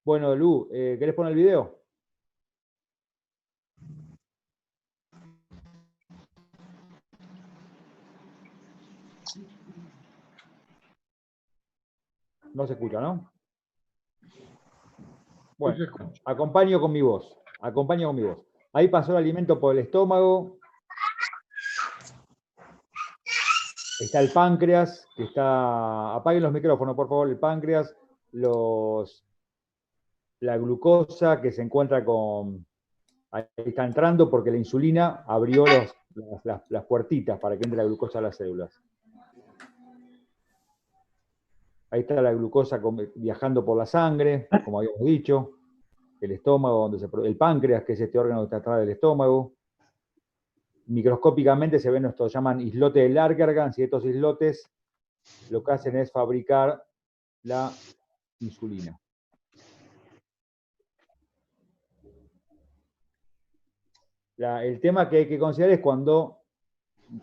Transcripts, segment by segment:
Bueno, Lu, ¿querés poner el video? No se escucha, ¿no? Bueno, acompaño con mi voz. Acompaño con mi voz. Ahí pasó el alimento por el estómago. Está el páncreas, que está... Apaguen los micrófonos, por favor, el páncreas, la glucosa que se encuentra con... Ahí está entrando porque la insulina abrió las puertitas para que entre la glucosa a las células. Ahí está la glucosa viajando por la sangre, como habíamos dicho. El estómago, el páncreas, que es este órgano que está atrás del estómago. Microscópicamente se ven estos, llaman islotes de Langerhans, y estos islotes lo que hacen es fabricar la insulina. El tema que hay que considerar es cuando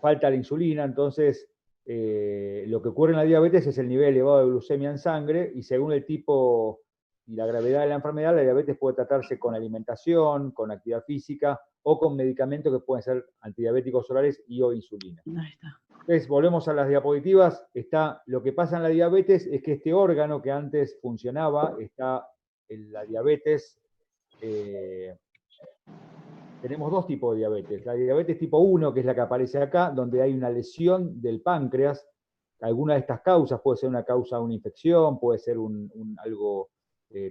falta la insulina, entonces lo que ocurre en la diabetes es el nivel elevado de glucemia en sangre, y según el tipo y la gravedad de la enfermedad, la diabetes puede tratarse con alimentación, con actividad física o con medicamentos que pueden ser antidiabéticos orales y o insulina. Ahí está. Entonces, volvemos a las diapositivas. Lo que pasa en la diabetes es que este órgano que antes funcionaba, está en la diabetes. Tenemos dos tipos de diabetes. La diabetes tipo 1, que es la que aparece acá, donde hay una lesión del páncreas. Alguna de estas causas puede ser una causa de una infección, puede ser algo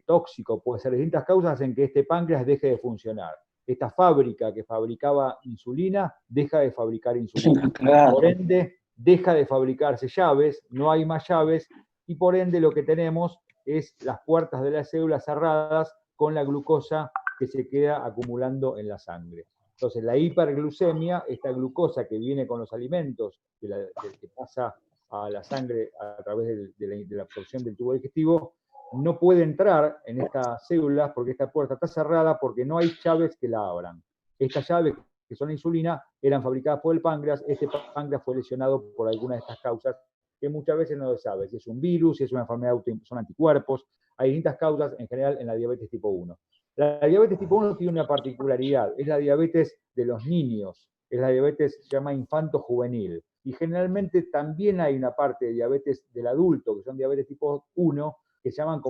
tóxico, puede ser distintas causas en que este páncreas deje de funcionar. Esta fábrica que fabricaba insulina deja de fabricar insulina. Por ende, deja de fabricarse llaves, no hay más llaves, y por ende lo que tenemos es las puertas de las células cerradas con la glucosa que se queda acumulando en la sangre. Entonces, la hiperglucemia, esta glucosa que viene con los alimentos, que pasa a la sangre a través de la absorción del tubo digestivo, no puede entrar en estas células porque esta puerta está cerrada, porque no hay llaves que la abran. Estas llaves, que son la insulina, eran fabricadas por el páncreas. Este páncreas fue lesionado por alguna de estas causas que muchas veces no se sabe si es un virus, si es una enfermedad, son anticuerpos. Hay distintas causas en general en la diabetes tipo 1. La diabetes tipo 1 tiene una particularidad, es la diabetes de los niños, es la diabetes se llama infanto-juvenil. Y generalmente también hay una parte de diabetes del adulto, que son diabetes tipo 1, que se llaman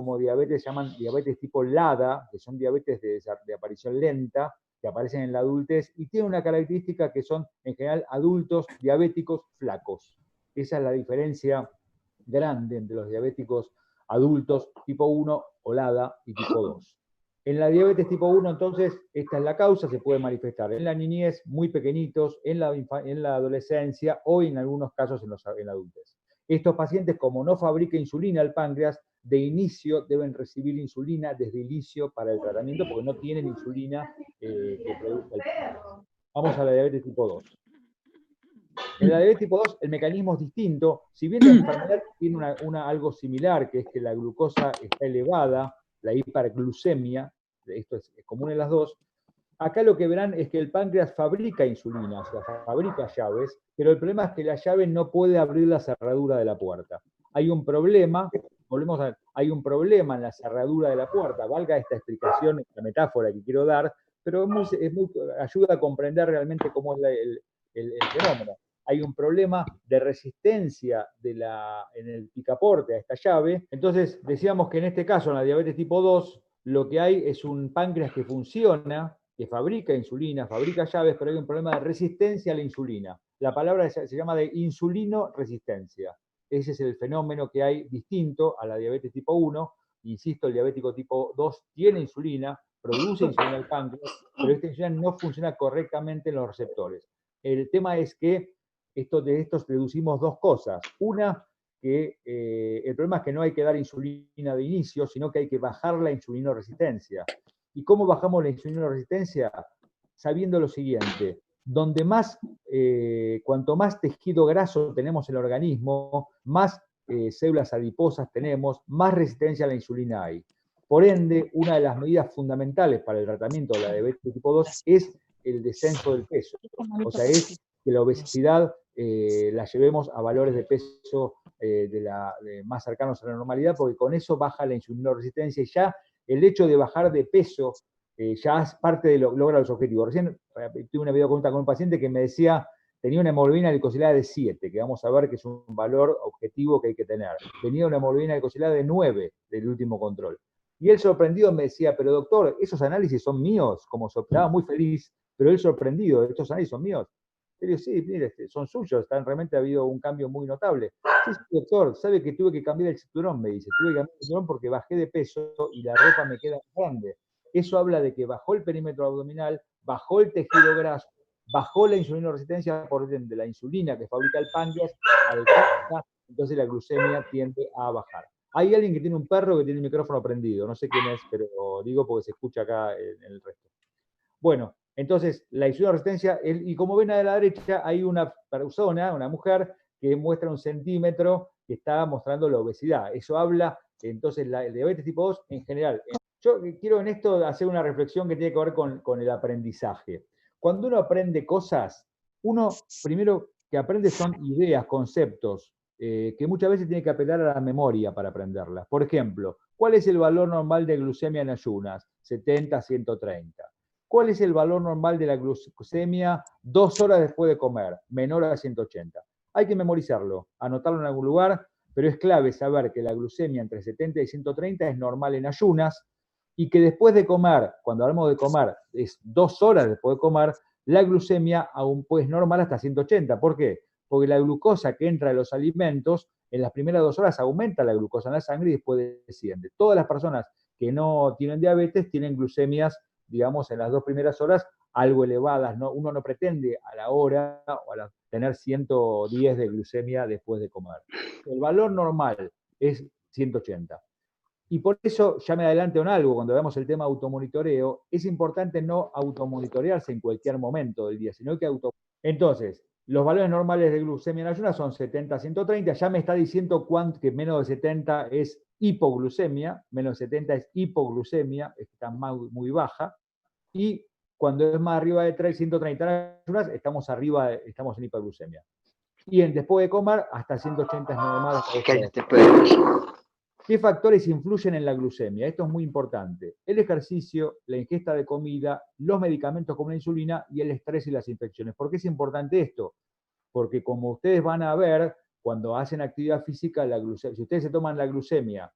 diabetes tipo LADA, que son diabetes de aparición lenta, que aparecen en la adultez, y tienen una característica que son en general adultos diabéticos flacos. Esa es la diferencia grande entre los diabéticos adultos tipo 1 o LADA y tipo 2. En la diabetes tipo 1, entonces, esta es la causa, se puede manifestar en la niñez, muy pequeñitos, en la adolescencia o en algunos casos en la adultez. Estos pacientes, como no fabrica insulina el páncreas, de inicio deben recibir insulina desde inicio para el tratamiento porque no tienen insulina que produzca el páncreas. Vamos a la diabetes tipo 2. En la diabetes tipo 2 el mecanismo es distinto. Si bien la enfermedad tiene algo similar, que es que la glucosa está elevada, la hiperglucemia, esto es común en las dos, acá lo que verán es que el páncreas fabrica insulina, o sea, fabrica llaves, pero el problema es que la llave no puede abrir la cerradura de la puerta. Hay un problema, hay un problema en la cerradura de la puerta, valga esta explicación, esta metáfora que quiero dar, pero ayuda a comprender realmente cómo es el fenómeno. Hay un problema de resistencia en el picaporte a esta llave. Entonces, decíamos que en este caso, en la diabetes tipo 2, lo que hay es un páncreas que funciona, que fabrica insulina, fabrica llaves, pero hay un problema de resistencia a la insulina. La palabra se llama de insulino-resistencia. Ese es el fenómeno que hay distinto a la diabetes tipo 1. Insisto, el diabético tipo 2 tiene insulina, produce insulina el páncreas, pero esta insulina no funciona correctamente en los receptores. El tema es que de estos deducimos dos cosas. Una, que el problema es que no hay que dar insulina de inicio, sino que hay que bajar la insulinoresistencia. ¿Y cómo bajamos la insulinoresistencia? Sabiendo lo siguiente, cuanto más tejido graso tenemos en el organismo, más células adiposas tenemos, más resistencia a la insulina hay. Por ende, una de las medidas fundamentales para el tratamiento de la diabetes tipo 2 es el descenso del peso. O sea, es que la obesidad la llevemos a valores de peso más cercanos a la normalidad, porque con eso baja la insulinoresistencia y ya el hecho de bajar de peso ya es parte de lograr los objetivos. Recién tuve una videoconsulta con un paciente que me decía, tenía una hemoglobina glicosilada de 7, que vamos a ver que es un valor objetivo que hay que tener. Tenía una hemoglobina glicosilada de 9 del último control. Y él sorprendido me decía, pero doctor, ¿esos análisis son míos? Como estaba muy feliz, pero él sorprendido, ¿estos análisis son míos? Y le digo, sí, mire, son suyos, realmente ha habido un cambio muy notable. Sí, sí, doctor, sabe que tuve que cambiar el cinturón, me dice, tuve que cambiar el cinturón porque bajé de peso y la ropa me queda grande. Eso habla de que bajó el perímetro abdominal, bajó el tejido graso, bajó la insulinoresistencia por orden de la insulina que fabrica el páncreas, entonces la glucemia tiende a bajar. Hay alguien que tiene un perro que tiene el micrófono prendido, no sé quién es, pero digo porque se escucha acá en el resto. Bueno, entonces la insulinoresistencia, y como ven a la derecha, hay una persona, una mujer, que muestra un centímetro que está mostrando la obesidad. Eso habla, entonces, el diabetes tipo 2 en general. Yo quiero en esto hacer una reflexión que tiene que ver con el aprendizaje. Cuando uno aprende cosas, uno primero que aprende son ideas, conceptos, que muchas veces tiene que apelar a la memoria para aprenderlas. Por ejemplo, ¿cuál es el valor normal de glucemia en ayunas? 70, 130. ¿Cuál es el valor normal de la glucemia 2 horas después de comer? Menor a 180. Hay que memorizarlo, anotarlo en algún lugar, pero es clave saber que la glucemia entre 70 y 130 es normal en ayunas y que después de comer, cuando hablamos de comer, es 2 horas después de comer, la glucemia aún es normal hasta 180. ¿Por qué? Porque la glucosa que entra en los alimentos, en las primeras 2 horas aumenta la glucosa en la sangre y después desciende. Todas las personas que no tienen diabetes tienen glucemias, digamos, en las 2 primeras horas algo elevadas, ¿no? Uno no pretende a la hora o tener 110 de glucemia después de comer. El valor normal es 180. Y por eso, ya me adelanto en algo, cuando veamos el tema automonitoreo, es importante no automonitorearse en cualquier momento del día, sino que Entonces, los valores normales de glucemia en ayunas son 70 a 130, ya me está diciendo que menos de 70 es hipoglucemia, menos de 70 es hipoglucemia, está muy baja, y cuando es más arriba de 130 ayunas, estamos en hipoglucemia. Y después de comer, hasta 180 es normal. ¿Qué factores influyen en la glucemia? Esto es muy importante. El ejercicio, la ingesta de comida, los medicamentos como la insulina y el estrés y las infecciones. ¿Por qué es importante esto? Porque como ustedes van a ver, cuando hacen actividad física, si ustedes se toman la glucemia,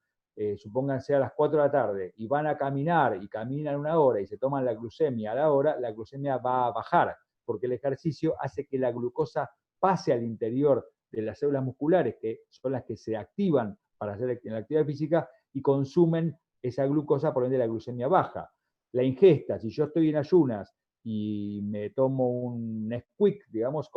supónganse a las 4 de la tarde, y van a caminar, y caminan 1 hora, y se toman la glucemia a la hora, la glucemia va a bajar, porque el ejercicio hace que la glucosa pase al interior de las células musculares, que son las que se activan para hacer la actividad física, y consumen esa glucosa, por ende la glucemia baja. La ingesta, si yo estoy en ayunas y me tomo un Nesquik, digamos,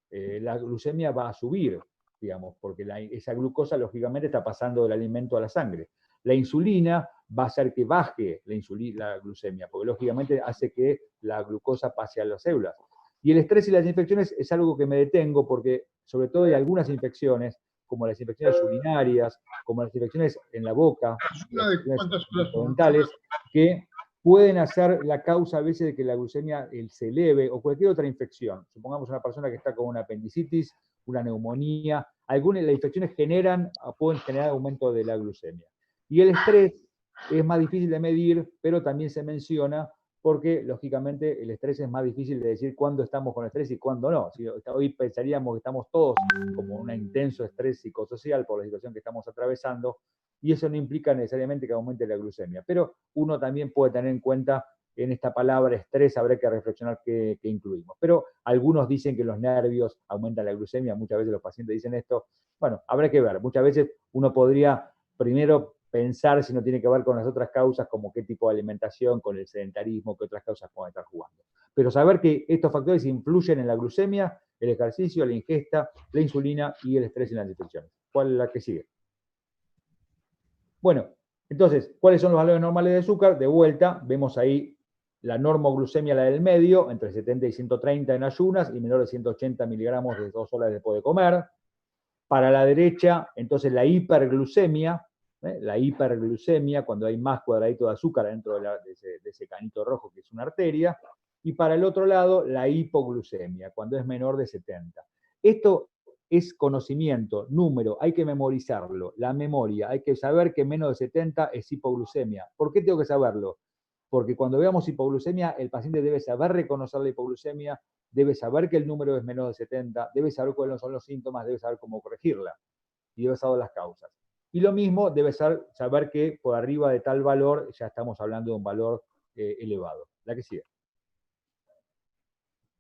la glucemia va a subir, digamos, porque esa glucosa lógicamente está pasando del alimento a la sangre. La insulina va a hacer que baje la glucemia, porque lógicamente hace que la glucosa pase a las células. Y el estrés y las infecciones es algo que me detengo porque, sobre todo, hay algunas infecciones, como las infecciones urinarias, como las infecciones en la boca, las infecciones dentales, que pueden hacer la causa a veces de que la glucemia se eleve o cualquier otra infección. Supongamos una persona que está con una apendicitis, una neumonía, algunas de las infecciones pueden generar aumento de la glucemia. Y el estrés es más difícil de medir, pero también se menciona porque, lógicamente, el estrés es más difícil de decir cuándo estamos con estrés y cuándo no. Si hoy pensaríamos que estamos todos como un intenso estrés psicosocial por la situación que estamos atravesando, y eso no implica necesariamente que aumente la glucemia. Pero uno también puede tener en cuenta, en esta palabra estrés, habrá que reflexionar qué incluimos. Pero algunos dicen que los nervios aumentan la glucemia, muchas veces los pacientes dicen esto. Bueno, habrá que ver. Muchas veces uno podría primero pensar si no tiene que ver con las otras causas, como qué tipo de alimentación, con el sedentarismo, qué otras causas pueden estar jugando. Pero saber que estos factores influyen en la glucemia, el ejercicio, la ingesta, la insulina y el estrés y las infecciones. ¿Cuál es la que sigue? Bueno, entonces, ¿cuáles son los valores normales de azúcar? De vuelta, vemos ahí la normoglucemia, la del medio, entre 70 y 130 en ayunas y menor de 180 miligramos de 2 horas después de comer. Para la derecha, entonces la hiperglucemia, cuando hay más cuadraditos de azúcar dentro de ese canito rojo que es una arteria. Y para el otro lado, la hipoglucemia, cuando es menor de 70. Esto es conocimiento, número, hay que memorizarlo, la memoria, hay que saber que menos de 70 es hipoglucemia. ¿Por qué tengo que saberlo? Porque cuando veamos hipoglucemia, el paciente debe saber reconocer la hipoglucemia, debe saber que el número es menos de 70, debe saber cuáles son los síntomas, debe saber cómo corregirla y debe saber las causas. Y lo mismo debe saber que por arriba de tal valor ya estamos hablando de un valor elevado. La que sigue.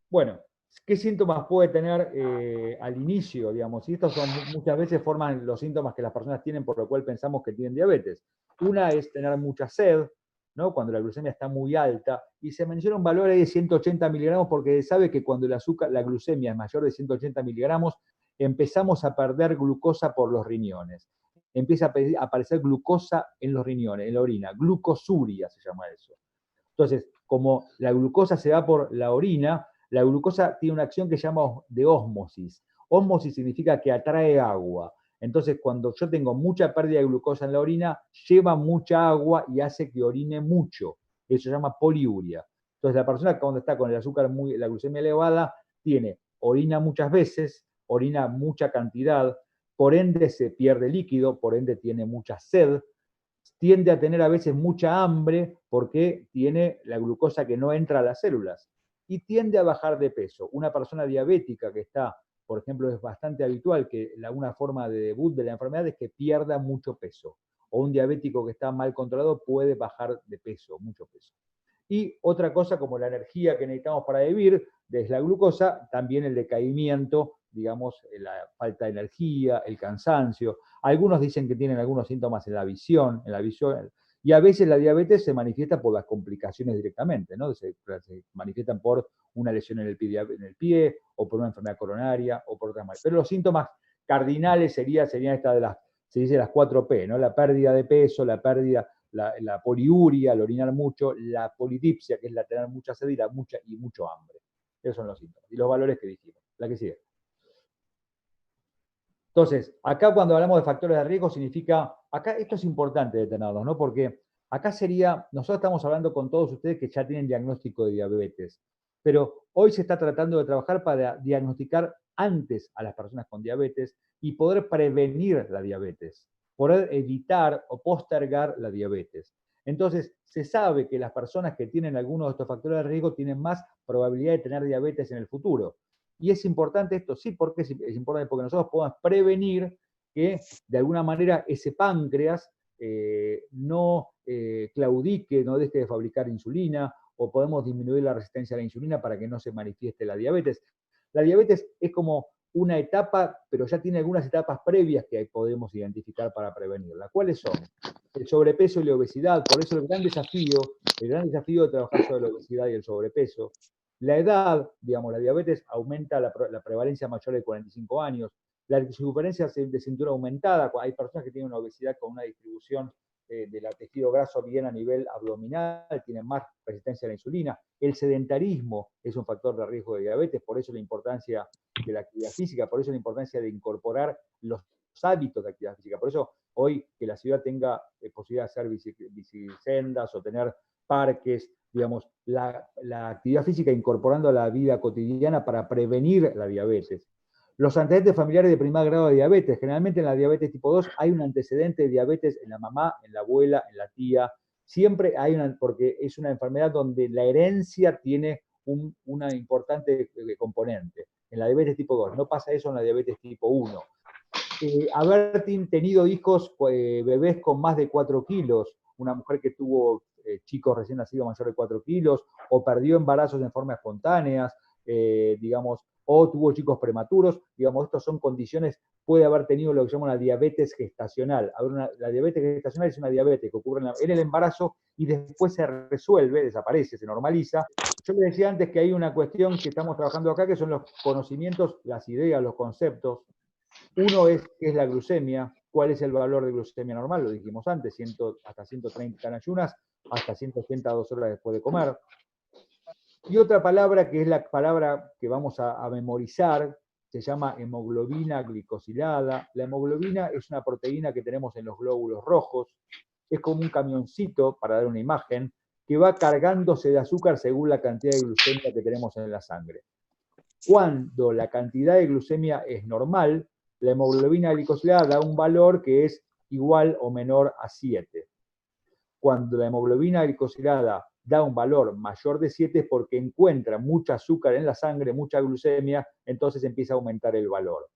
Bueno, ¿qué síntomas puede tener al inicio, digamos? Y estos son, muchas veces forman los síntomas que las personas tienen por lo cual pensamos que tienen diabetes. Una es tener mucha sed, ¿no? Cuando la glucemia está muy alta, y se menciona un valor de 180 miligramos porque se sabe que cuando la glucemia es mayor de 180 miligramos, empezamos a perder glucosa por los riñones. Empieza a aparecer glucosa en los riñones, en la orina, glucosuria se llama eso. Entonces, como la glucosa se va por la orina, la glucosa tiene una acción que se llama de ósmosis. Ósmosis significa que atrae agua. Entonces, cuando yo tengo mucha pérdida de glucosa en la orina, lleva mucha agua y hace que orine mucho. Eso se llama poliuria. Entonces, la persona cuando está con el azúcar la glucemia elevada, tiene orina muchas veces, orina mucha cantidad, por ende se pierde líquido, por ende tiene mucha sed, tiende a tener a veces mucha hambre porque tiene la glucosa que no entra a las células y tiende a bajar de peso. Una persona diabética que está, por ejemplo, es bastante habitual que una forma de debut de la enfermedad es que pierda mucho peso. O un diabético que está mal controlado puede bajar de peso, mucho peso. Y otra cosa como la energía que necesitamos para vivir, desde la glucosa, también el decaimiento, digamos, la falta de energía, el cansancio. Algunos dicen que tienen algunos síntomas en la visión, y a veces la diabetes se manifiesta por las complicaciones directamente, ¿no? Se manifiestan por una lesión en el pie o por una enfermedad coronaria o por otras maneras. Pero los síntomas cardinales serían estas se dice las 4P, ¿no? La pérdida de peso, la poliuria, el orinar mucho, la polidipsia, que es la tener mucha sed y mucho hambre. Esos son los síntomas. Y los valores que dijimos. La que sigue. Entonces, acá cuando hablamos de factores de riesgo significa, acá esto es importante detenernos, ¿no? Porque acá nosotros estamos hablando con todos ustedes que ya tienen diagnóstico de diabetes, pero hoy se está tratando de trabajar para diagnosticar antes a las personas con diabetes y poder prevenir la diabetes, poder evitar o postergar la diabetes. Entonces, se sabe que las personas que tienen algunos de estos factores de riesgo tienen más probabilidad de tener diabetes en el futuro. Y es importante esto, sí, porque es importante porque nosotros podemos prevenir que de alguna manera ese páncreas no claudique, no deje de fabricar insulina, o podemos disminuir la resistencia a la insulina para que no se manifieste la diabetes. La diabetes es como una etapa, pero ya tiene algunas etapas previas que podemos identificar para prevenirla. ¿Cuáles son? El sobrepeso y la obesidad, por eso el gran desafío de trabajar sobre la obesidad y el sobrepeso. La edad, digamos, la diabetes aumenta la prevalencia mayor de 45 años, la circunferencia de cintura aumentada, hay personas que tienen una obesidad con una distribución del tejido graso bien a nivel abdominal, tienen más resistencia a la insulina. El sedentarismo es un factor de riesgo de diabetes, por eso la importancia de la actividad física, por eso la importancia de incorporar los hábitos de actividad física. Por eso hoy que la ciudad tenga posibilidad de hacer bicisendas o tener parques, digamos, la actividad física incorporando a la vida cotidiana para prevenir la diabetes. Los antecedentes familiares de primer grado de diabetes. Generalmente en la diabetes tipo 2 hay un antecedente de diabetes en la mamá, en la abuela, en la tía. Siempre hay porque es una enfermedad donde la herencia tiene una importante componente. En la diabetes tipo 2. No pasa eso en la diabetes tipo 1. Haber tenido hijos, bebés con más de 4 kilos, una mujer que tuvo chicos recién nacidos mayor de 4 kilos, o perdió embarazos en forma espontánea, digamos, o tuvo chicos prematuros, digamos, estas son condiciones, puede haber tenido lo que se llama una diabetes gestacional. La diabetes gestacional es una diabetes que ocurre en el embarazo y después se resuelve, desaparece, se normaliza. Yo les decía antes que hay una cuestión que estamos trabajando acá, que son los conocimientos, las ideas, los conceptos. Uno es qué es la glucemia, cuál es el valor de glucemia normal, lo dijimos antes, hasta 130 en ayunas, hasta 180 a 2 horas después de comer. Y otra palabra que es la palabra que vamos a memorizar, se llama hemoglobina glicosilada. La hemoglobina es una proteína que tenemos en los glóbulos rojos, es como un camioncito, para dar una imagen, que va cargándose de azúcar según la cantidad de glucemia que tenemos en la sangre. Cuando la cantidad de glucemia es normal, la hemoglobina glicosilada da un valor que es igual o menor a 7. Cuando la hemoglobina glicosilada da un valor mayor de 7 es porque encuentra mucho azúcar en la sangre, mucha glucemia, entonces empieza a aumentar el valor.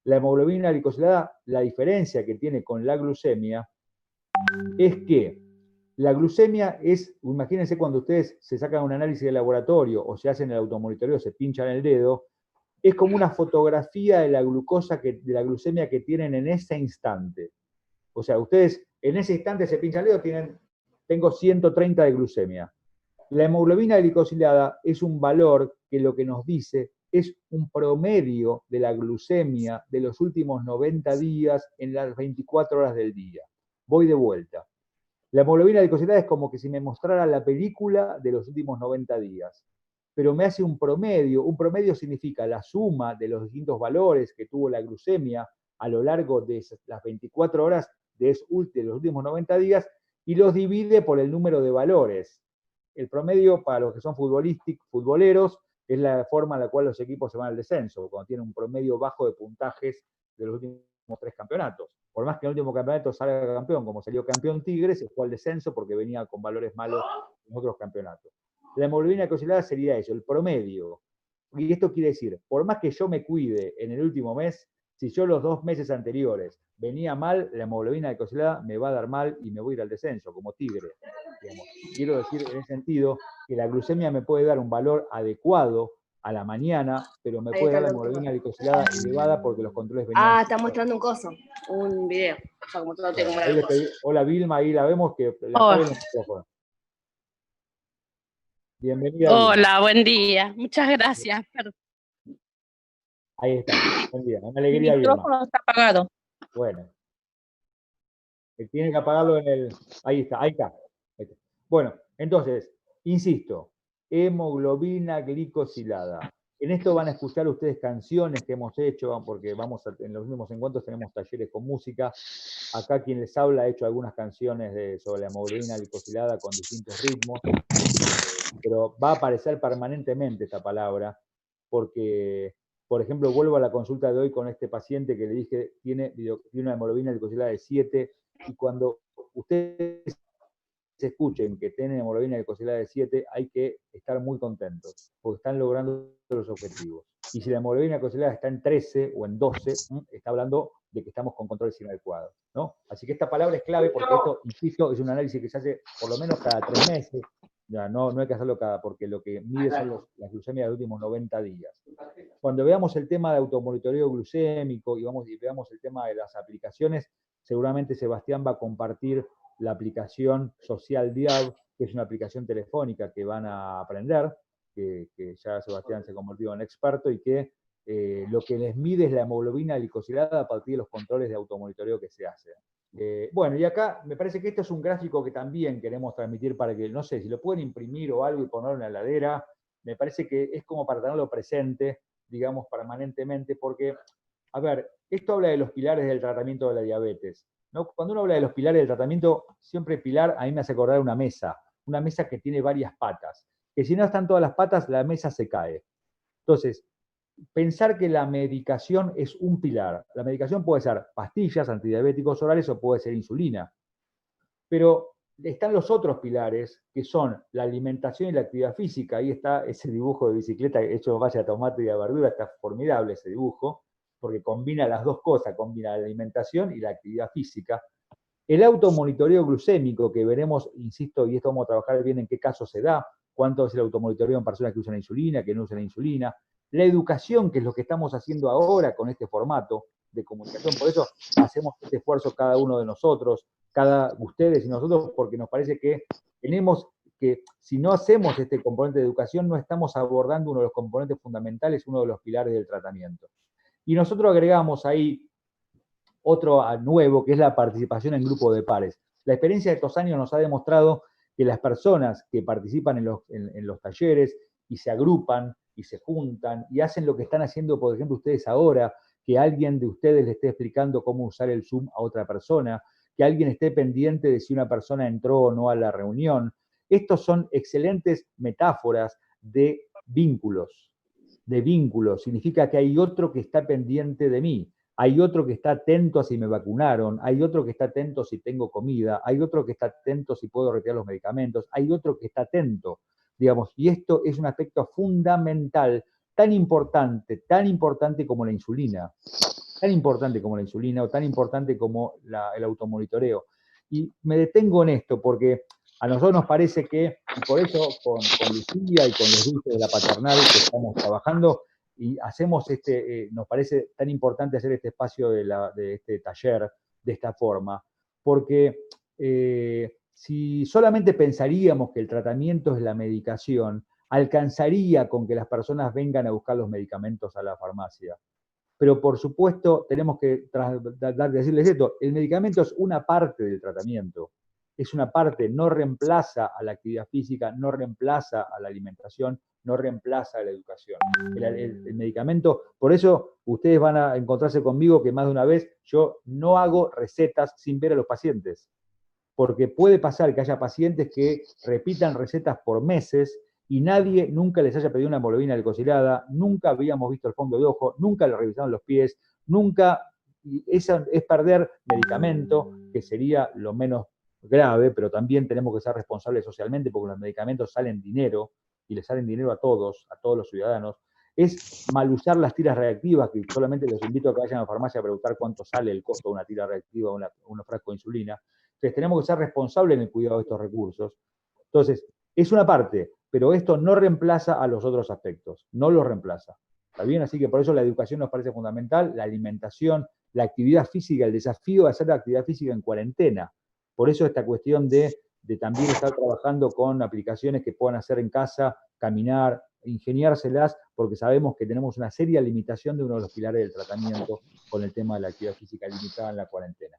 La hemoglobina glicosilada, la diferencia que tiene con la glucemia es que la glucemia es, imagínense cuando ustedes se sacan un análisis de laboratorio o se hacen el automonitoreo, se pinchan el dedo, es como una fotografía de la glucosa, de la glucemia que tienen en ese instante. O sea, ustedes en ese instante se pinchan el dedo, tengo 130 de glucemia. La hemoglobina glicosilada es un valor que lo que nos dice es un promedio de la glucemia de los últimos 90 días en las 24 horas del día. Voy de vuelta. La hemoglobina glicosilada es como que si me mostrara la película de los últimos 90 días, pero me hace un promedio. Un promedio significa la suma de los distintos valores que tuvo la glucemia a lo largo de las 24 horas de los últimos 90 días y los divide por el número de valores. El promedio para los que son futboleros es la forma en la cual los equipos se van al descenso, cuando tienen un promedio bajo de puntajes de los últimos 3 campeonatos. Por más que en el último campeonato salga campeón, como salió campeón Tigres, se fue al descenso porque venía con valores malos en otros campeonatos. La hemoglobina glicosilada sería eso, el promedio. Y esto quiere decir, por más que yo me cuide en el último mes, si yo los 2 meses anteriores venía mal, la hemoglobina glicosilada me va a dar mal y me voy a ir al descenso, como Tigre. Digamos. Quiero decir en ese sentido que la glucemia me puede dar un valor adecuado a la mañana, pero me puede dar la hemoglobina glicosilada elevada porque los controles venían... Ah, está mostrando un coso, un video. O sea, como todo bueno, ahí hola Vilma, ahí la vemos que la Hola. el micrófono. Bienvenida. Hola, Vilma. buen día. Muchas gracias. Ahí está, buen día. Una alegría, Mi micrófono Vilma. está apagado. Bueno. Tiene que apagarlo en el... Ahí está, ahí está. Ahí está. Bueno, entonces, insisto, hemoglobina glicosilada. En esto van a escuchar ustedes canciones que hemos hecho, porque en los últimos encuentros tenemos talleres con música. Acá quien les habla ha hecho algunas canciones sobre la hemoglobina glicosilada con distintos ritmos, pero va a aparecer permanentemente esta palabra, porque, por ejemplo, vuelvo a la consulta de hoy con este paciente que le dije tiene una hemoglobina glicosilada de 7, y cuando ustedes escuchen que tienen hemoglobina glicosilada de 7, hay que estar muy contentos, porque están logrando los objetivos. Y si la hemoglobina glicosilada está en 13 o en 12, está hablando de que estamos con control sin adecuado, ¿no? Así que esta palabra es clave porque esto, insisto, es un análisis que se hace por lo menos cada 3 meses. Ya, no hay que hacerlo porque lo que mide son las glucemias de los últimos 90 días. Cuando veamos el tema de automonitoreo glucémico y veamos el tema de las aplicaciones, seguramente Sebastián va a compartir la aplicación Social Diab, que es una aplicación telefónica que van a aprender, que ya Sebastián se ha convertido en experto y que lo que les mide es la hemoglobina glicosilada a partir de los controles de automonitoreo que se hacen. Bueno, y acá me parece que esto es un gráfico que también queremos transmitir para que, no sé, si lo pueden imprimir o algo y ponerlo en la heladera, me parece que es como para tenerlo presente, digamos, permanentemente, porque, a ver, esto habla de los pilares del tratamiento de la diabetes, ¿no? Cuando uno habla de los pilares del tratamiento, siempre pilar a mí me hace acordar una mesa que tiene varias patas, que si no están todas las patas, la mesa se cae. Entonces, pensar que la medicación es un pilar. La medicación puede ser pastillas, antidiabéticos orales o puede ser insulina. Pero están los otros pilares, que son la alimentación y la actividad física. Ahí está ese dibujo de bicicleta hecho en base a tomate y a verdura, está formidable ese dibujo, porque combina las dos cosas, combina la alimentación y la actividad física. El automonitoreo glucémico, que veremos, insisto, y esto vamos a trabajar bien en qué caso se da, cuánto es el automonitoreo en personas que usan insulina, que no usan insulina. La educación, que es lo que estamos haciendo ahora con este formato de comunicación. Por eso hacemos este esfuerzo cada uno de nosotros, ustedes y nosotros, porque nos parece que tenemos que, si no hacemos este componente de educación, no estamos abordando uno de los componentes fundamentales, uno de los pilares del tratamiento. Y nosotros agregamos ahí otro nuevo, que es la participación en grupo de pares. La experiencia de estos años nos ha demostrado que las personas que participan en los talleres y se agrupan y se juntan y hacen lo que están haciendo, por ejemplo, ustedes ahora, que alguien de ustedes le esté explicando cómo usar el Zoom a otra persona, que alguien esté pendiente de si una persona entró o no a la reunión. Estos son excelentes metáforas de vínculos. de vínculo, significa que hay otro que está pendiente de mí, hay otro que está atento a si me vacunaron, hay otro que está atento si tengo comida, hay otro que está atento si puedo retirar los medicamentos, hay otro que está atento, digamos, y esto es un aspecto fundamental, tan importante como la insulina, tan importante como la insulina o tan importante como el automonitoreo. Y me detengo en esto porque a nosotros nos parece que, y por eso con Lucía y con los dulces de la paternal que estamos trabajando, y hacemos nos parece tan importante hacer este espacio de este taller de esta forma, porque si solamente pensaríamos que el tratamiento es la medicación, alcanzaría con que las personas vengan a buscar los medicamentos a la farmacia. Pero por supuesto tenemos que decirles esto, el medicamento es una parte del tratamiento, es una parte, no reemplaza a la actividad física, no reemplaza a la alimentación, no reemplaza a la educación. El medicamento, por eso ustedes van a encontrarse conmigo que más de una vez yo no hago recetas sin ver a los pacientes, porque puede pasar que haya pacientes que repitan recetas por meses y nadie nunca les haya pedido una hemoglobina glicosilada, nunca habíamos visto el fondo de ojo, nunca le revisaron los pies, nunca, eso es perder medicamento, que sería lo menos grave, pero también tenemos que ser responsables socialmente porque los medicamentos salen dinero y le salen dinero a todos los ciudadanos. Es mal usar las tiras reactivas, que solamente los invito a que vayan a la farmacia a preguntar cuánto sale el costo de una tira reactiva o una frasco de insulina. Entonces tenemos que ser responsables en el cuidado de estos recursos. Entonces, es una parte, pero esto no reemplaza a los otros aspectos, no los reemplaza. ¿Está bien? Así que por eso la educación nos parece fundamental, la alimentación, la actividad física, el desafío de hacer la actividad física en cuarentena. Por eso esta cuestión de también estar trabajando con aplicaciones que puedan hacer en casa, caminar, ingeniárselas, porque sabemos que tenemos una seria limitación de uno de los pilares del tratamiento con el tema de la actividad física limitada en la cuarentena.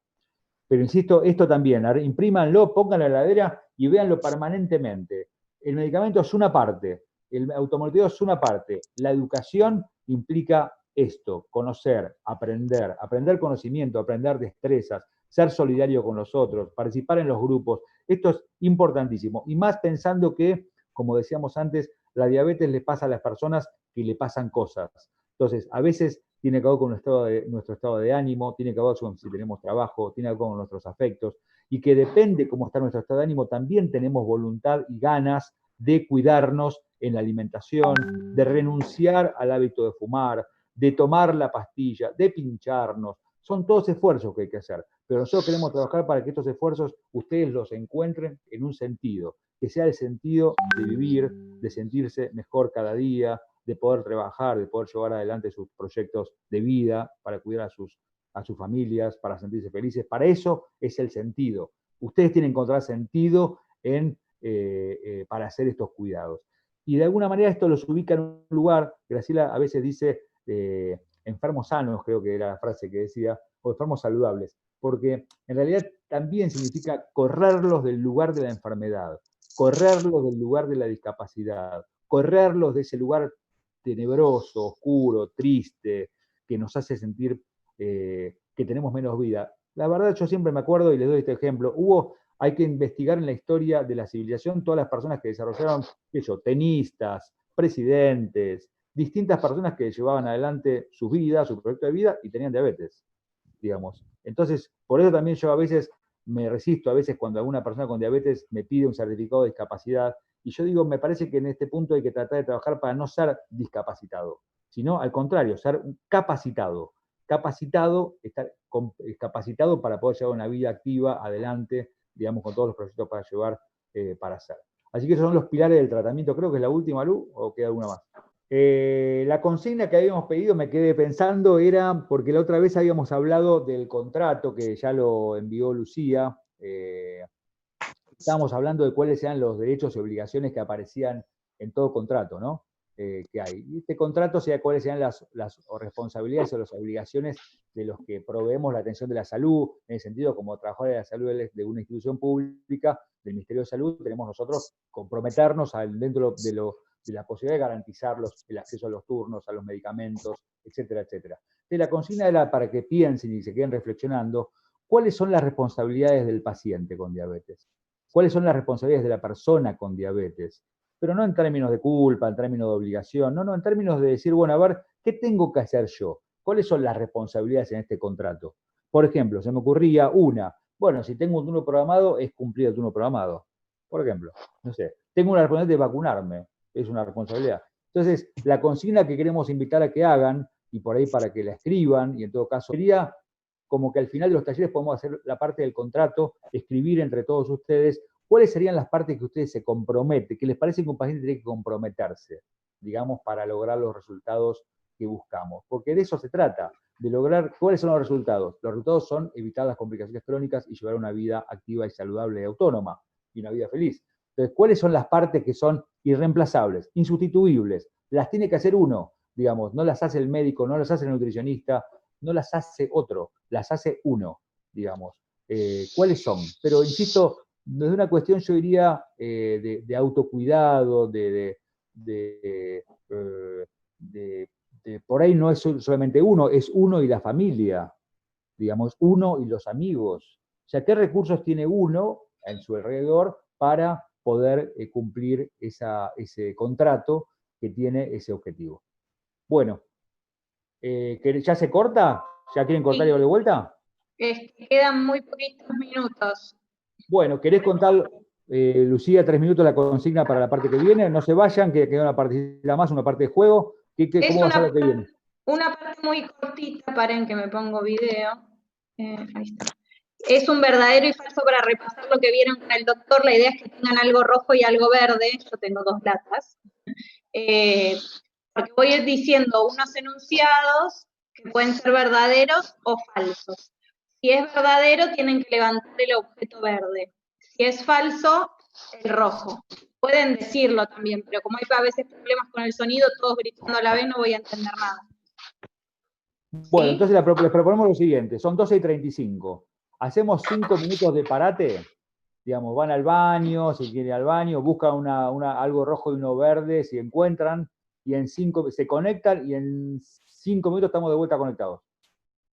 Pero insisto, esto también, imprímanlo, pónganlo en la heladera y véanlo permanentemente. El medicamento es una parte, el automonitoreo es una parte. La educación implica esto, conocer, aprender conocimiento, aprender destrezas, ser solidario con los otros, participar en los grupos. Esto es importantísimo. Y más pensando que, como decíamos antes, la diabetes le pasa a las personas que le pasan cosas. Entonces, a veces tiene que ver con nuestro estado de ánimo, tiene que ver con si tenemos trabajo, tiene que ver con nuestros afectos, y que depende cómo está nuestro estado de ánimo, también tenemos voluntad y ganas de cuidarnos en la alimentación, de renunciar al hábito de fumar, de tomar la pastilla, de pincharnos. Son todos esfuerzos que hay que hacer, pero nosotros queremos trabajar para que estos esfuerzos ustedes los encuentren en un sentido, que sea el sentido de vivir, de sentirse mejor cada día, de poder trabajar, de poder llevar adelante sus proyectos de vida, para cuidar a sus familias, para sentirse felices. Para eso es el sentido. Ustedes tienen que encontrar sentido para hacer estos cuidados. Y de alguna manera esto los ubica en un lugar, Graciela a veces dice enfermos sanos, creo que era la frase que decía, o enfermos saludables, porque en realidad también significa correrlos del lugar de la enfermedad, correrlos del lugar de la discapacidad, correrlos de ese lugar tenebroso, oscuro, triste, que nos hace sentir que tenemos menos vida. La verdad, yo siempre me acuerdo, y les doy este ejemplo, hay que investigar en la historia de la civilización todas las personas que desarrollaron, tenistas, presidentes, distintas personas que llevaban adelante su vida, su proyecto de vida, y tenían diabetes, digamos. Entonces, por eso también yo a veces me resisto, a veces cuando alguna persona con diabetes me pide un certificado de discapacidad, y yo digo, me parece que en este punto hay que tratar de trabajar para no ser discapacitado, sino al contrario, ser capacitado. Estar capacitado para poder llevar una vida activa adelante, digamos, con todos los proyectos para llevar, para hacer. Así que esos son los pilares del tratamiento. Creo que es la última, Lu, o queda alguna más. La consigna que habíamos pedido, me quedé pensando, era, porque la otra vez habíamos hablado del contrato, que ya lo envió Lucía, estábamos hablando de cuáles eran los derechos y obligaciones que aparecían en todo contrato, ¿no? Que hay. Y este contrato, sea cuáles sean las responsabilidades o las obligaciones de los que proveemos la atención de la salud, en el sentido como trabajadores de la salud de una institución pública, del Ministerio de Salud, tenemos nosotros comprometernos dentro de la posibilidad de garantizar el acceso a los turnos, a los medicamentos, etcétera, etcétera. Entonces, la consigna era para que piensen y se queden reflexionando cuáles son las responsabilidades del paciente con diabetes, cuáles son las responsabilidades de la persona con diabetes. pero no en términos de culpa, en términos de obligación, no, en términos de decir, bueno, a ver, ¿qué tengo que hacer yo? ¿Cuáles son las responsabilidades en este contrato? Por ejemplo, se me ocurría una, bueno, si tengo un turno programado, es cumplir el turno programado. Por ejemplo, no sé, tengo una responsabilidad de vacunarme, es una responsabilidad. Entonces, la consigna que queremos invitar a que hagan, y por ahí para que la escriban, y en todo caso sería como que al final de los talleres podemos hacer la parte del contrato, escribir entre todos ustedes cuáles serían las partes que ustedes se comprometen, que les parece que un paciente tiene que comprometerse, digamos, para lograr los resultados que buscamos. Porque de eso se trata, de lograr cuáles son los resultados. Los resultados son evitar las complicaciones crónicas y llevar una vida activa y saludable y autónoma, y una vida feliz. Entonces, ¿cuáles son las partes que son irreemplazables, insustituibles? Las tiene que hacer uno, digamos, no las hace el médico, no las hace el nutricionista, no las hace otro, las hace uno, digamos. ¿Cuáles son? Pero, insisto, desde una cuestión, yo diría, de autocuidado, por ahí no es solamente uno, es uno y la familia, digamos, uno y los amigos. O sea, ¿qué recursos tiene uno en su alrededor para poder cumplir ese contrato que tiene ese objetivo? Bueno, ¿ya se corta? ¿Ya quieren cortar y dar de vuelta? Quedan muy poquitos minutos. Bueno, ¿querés contar, Lucía, 3 minutos la consigna para la parte que viene? No se vayan, que queda una partida más, una parte de juego. ¿Cómo va a ser lo que viene? Una parte muy cortita, paren que me pongo video. Ahí está. Es un verdadero y falso para repasar lo que vieron con el doctor. La idea es que tengan algo rojo y algo verde. Yo tengo 2 latas. Porque voy a ir diciendo unos enunciados que pueden ser verdaderos o falsos. Si es verdadero, tienen que levantar el objeto verde. Si es falso, el rojo. Pueden decirlo también, pero como hay a veces problemas con el sonido, todos gritando a la vez, no voy a entender nada. Bueno, ¿Sí? entonces les proponemos lo siguiente, son 12:35. Hacemos 5 minutos de parate, digamos, van al baño, si quieren ir al baño, buscan algo rojo y uno verde, si encuentran, y se conectan, y en 5 minutos estamos de vuelta conectados.